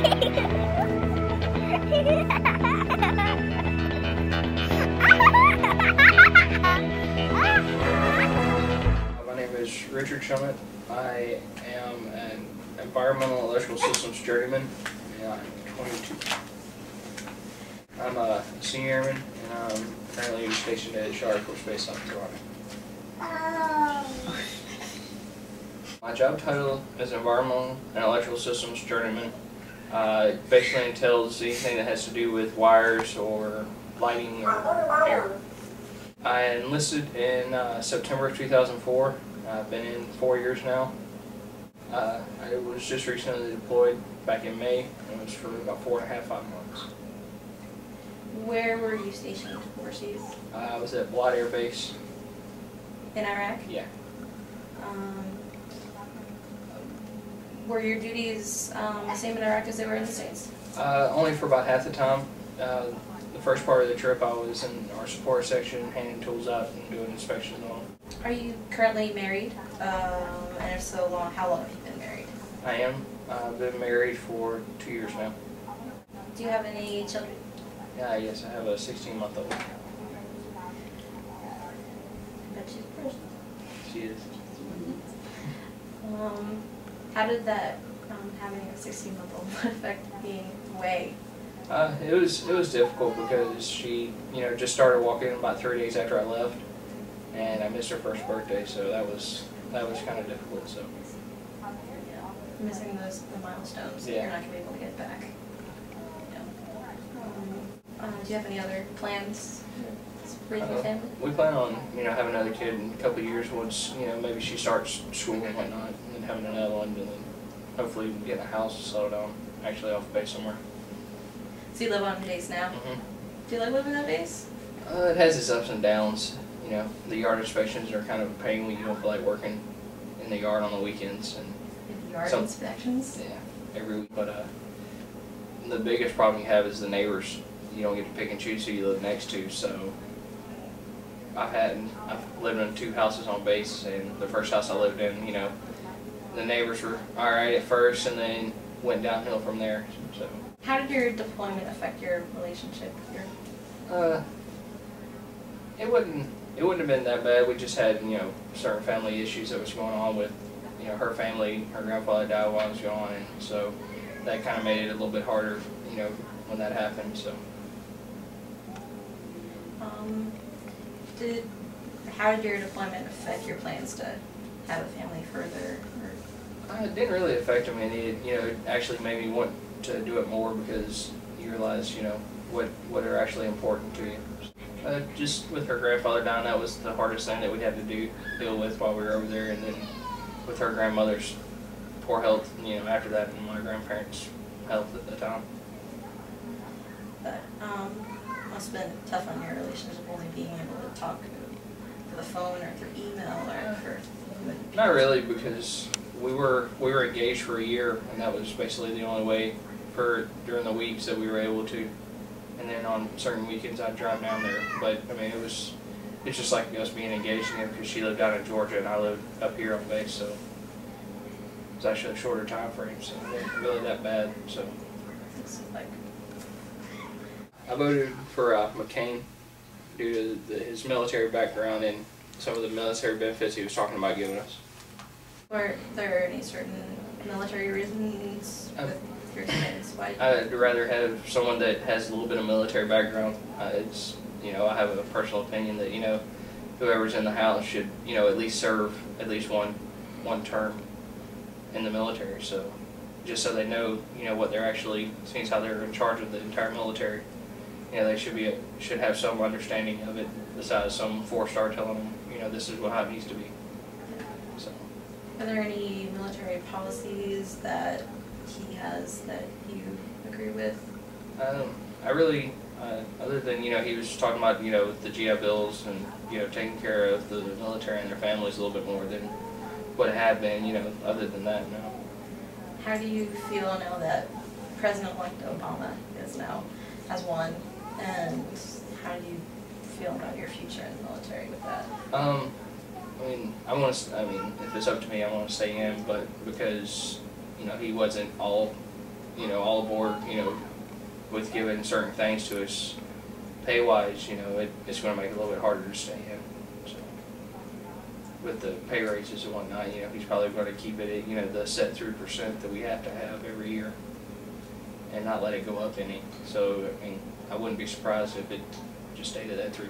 My name is Richard Shummet. I am an environmental electrical systems journeyman, and I'm 22. I'm a senior airman, and I'm currently stationed at Shaw Air Force Base, South Carolina. My job title is environmental and electrical systems journeyman. It basically entails anything that has to do with wires or lighting or air. I enlisted in September of 2004. I've been in 4 years now. I was just recently deployed back in May, and it was for about 4.5, 5 months. Where were you stationed overseas? I was at Balad Air Base. In Iraq? Yeah. Were your duties the same in Iraq as they were in the States? Only for about half the time. The first part of the trip I was in our support section, handing tools out and doing inspections on them. Are you currently married? And if so, how long have you been married? I am. I've been married for 2 years now. Do you have any children? Yes, I have a 16-month-old. Bet she's pretty. She is. How did that having a 16-month-old affect being away? It was difficult because she, just started walking about 3 days after I left, and I missed her first birthday, so that was kind of difficult. So Missing the milestones that Yeah. you're not going to be able to get back. Do you have any other plans for your family? We plan on having another kid in a couple of years once maybe she starts school and whatnot, and then having another one, and then hopefully getting a house and settle down actually off base somewhere. So you live on base now? Mm-hmm. Do you like living on base? It has its ups and downs. The yard inspections are kind of a pain when you don't feel like working in the yard on the weekends. And yard inspections? Yeah, every week. But the biggest problem you have is the neighbors. You don't get to pick and choose who you live next to. So I've lived in 2 houses on base, and the first house I lived in, the neighbors were all right at first, and then went downhill from there. So. How did your deployment affect your relationship here? It wouldn't have been that bad. We just had certain family issues that was going on with her family. Her grandfather died while I was gone, and so that kind of made it a little bit harder when that happened. So. How did your deployment affect your plans to have a family further? It didn't really affect them any. It actually made me want to do it more because you realize what are actually important to you. Just with her grandfather dying, that was the hardest thing that we had to deal with while we were over there, and then with her grandmother's poor health, after that, and my grandparents' health at the time. But must have been tough on your relationship, only being able to talk through the phone or through email or for. Not really, because we were engaged for a year, and that was basically the only way during the weeks that we were able to. And then on certain weekends I'd drive down there. But I mean, it's just like us being engaged again, because she lived down in Georgia and I lived up here on base, so it was actually a shorter time frame, so it wasn't really that bad. So I voted for McCain due to his military background and some of the military benefits he was talking about giving us. Were there any certain military reasons with your kids? I'd rather have someone that has a little bit of military background. I have a personal opinion that whoever's in the house should at least serve at least one term in the military. So just so they know what they're actually, seeing how they're in charge of the entire military. They should have some understanding of it besides some 4-star telling them this is how it needs to be. So. Are there any military policies that he has that you agree with? I really, other than he was talking about the GI Bills and taking care of the military and their families a little bit more than what it had been. Other than that, no. How do you feel now that President-elect Obama has won, and how do you feel about your future in the military with that? If it's up to me, I want to stay in, but because he wasn't all you know, all aboard, you know, with giving certain things to us pay-wise, you know, it's going to make it a little bit harder to stay in. So, with the pay raises and whatnot, you know, he's probably going to keep it at, you know, the set 3% that we have to have every year and not let it go up any. So, I mean, I wouldn't be surprised if it just stayed at that 3%.